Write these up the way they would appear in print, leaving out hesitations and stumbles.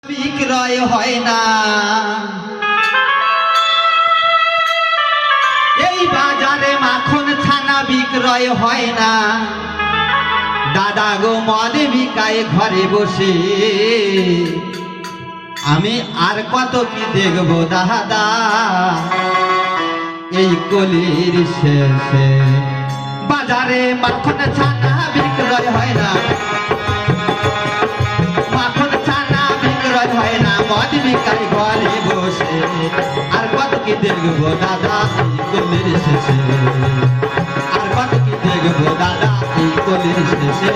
বিক্রয় হয় না, এই বাজারে মাখন ছানা বিক্রয় হয় না। দাদা গো মদ বিকায় ঘরে বসে, আমি আর কত কি দেখবো দাদা এই কলির শেষে। বাজারে মাখন ছানা বিক্রয় হয় না, মাখন ছানা বিক্রয় হয় না, মদ বিকায় ঘরে বসে, আর কত কি দেখবো দাদা এই কলির শেষে, আর কত কি দেখবো দাদা এই কলির শেষে।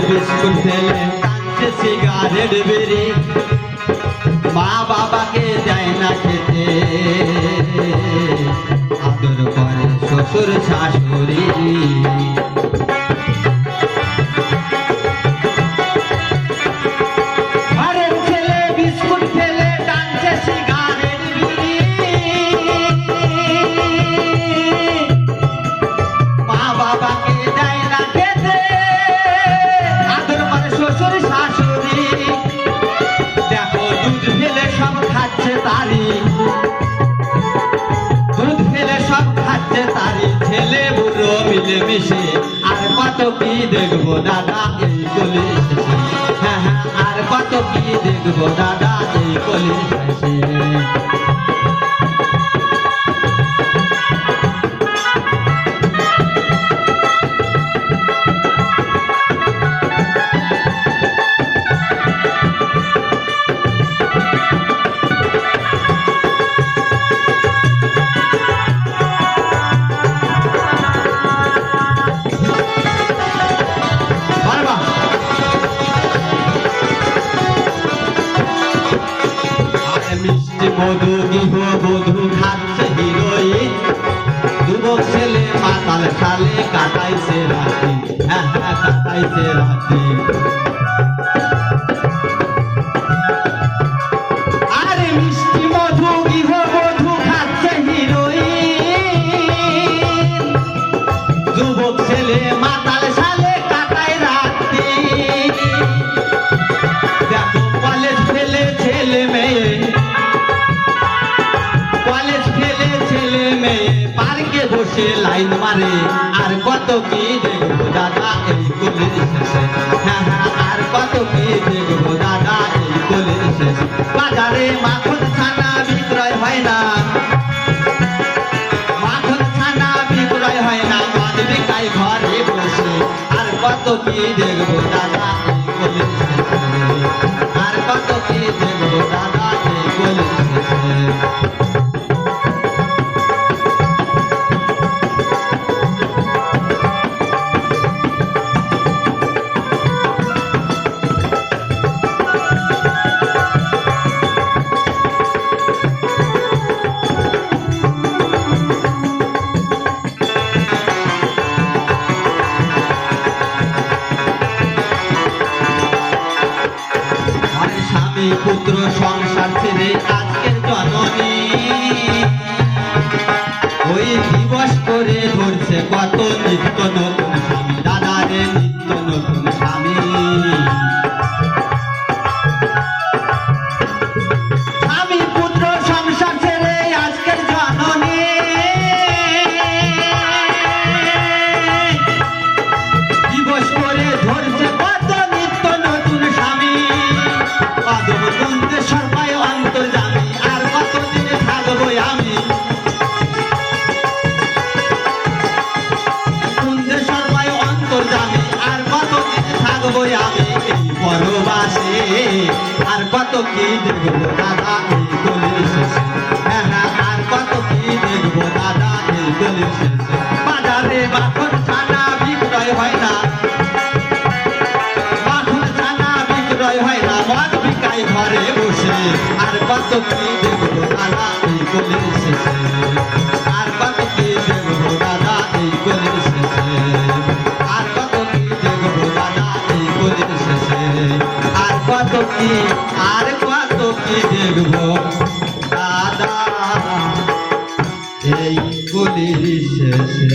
বিস্কুট ফেলে টানছে সিগারেট বিড়ি, মা বাবাকে দেয় না খেতে, আদর করে শ্বশুর শাশুড়ি। ঘরের ছেলে বিস্কুট ফেলে টানছে সিগারেট বিড়ি, মা বাবাকে দেয় না খেতে, শ্বশুর শাশুড়ি। দেখো দুধ ফেলে সব খাচ্ছে তারি, দুধ ফেলে সব খাচ্ছে তারি, ছেলে বুড়ো মিলেমিশে, আর কত কি দেখবো দাদা এই কলির শেষে। হ্যাঁ হ্যাঁ, আর কত কি দেখবো দাদা এই কলির শেষে। মধু গৃহবধূ খাচ্ছে হিরোইন, যুবক ছেলে মাতাল সালে কাটাইছে রাতি, হ্যাঁ হ্যাঁ কাটাইছে রাতি। আরে মিষ্টি মধু গৃহবধূ খাচ্ছে হিরোইন, যুবক ছেলে মাতাল সালে কাটায় রাতি। দেখো কলেজ ফেলে ছেলে মেয়ে, কলেজ ফেলে ছেলে মেয়ে পার্কে বসে লাইন মারে, আর কত কি দেখবো দাদা এই কলির শেষে। হ্যাঁ হ্যাঁ, আর কত কি দেখবো দাদা এই কলির শেষে। বাজারে মাখন ছানা বিক্রয় হয় না, মাখন ছানা বিক্রয় হয় না, মদ বিকায় ঘরে বসে, আর কত কি দেখবো দাদা এই কলির শেষে, আর কত কি দেখবো দাদা এই কলির শেষে। স্বামী পুত্র সংসার ছেড়ে আজকের জননী, ওই দিবস করে ধরছে কত নিত্য নতুন স্বামী, দাদারে নিত্য নতুন স্বামী। স্বামী পুত্র সংসার ছেড়ে আজকের জননী, দিবস করে ধরছে কত নিত্য নতুন স্বামী। কুন্দেশ্বর পায় অন্তর্যামী, আর কতদিন থাকবো আমি, কুন্দেশ্বর পায় অন্তর্যামী, আর কতদিন থাকবো আমি এই পরবাসে, আর কত কি দেখবো দাদা এই কলির শেষে। হ্যাঁ হ্যাঁ, আর কত কি দেখবো দাদা এই কলির শেষে। বাজারে মাখন ছানা বিক্রয় হয় না, মাখন ছানা বিক্রয় হয় না, মদ বিকায় ঘরে বসে। আর কত কি দেখবো দাদা এই কলির শেষে আর কত কি দেখবো দাদা এই কলির শেষে আর কত কি দেখবো দাদা এই কলির শেষে আর কত কি দেখবো দাদা এই কলির শেষে।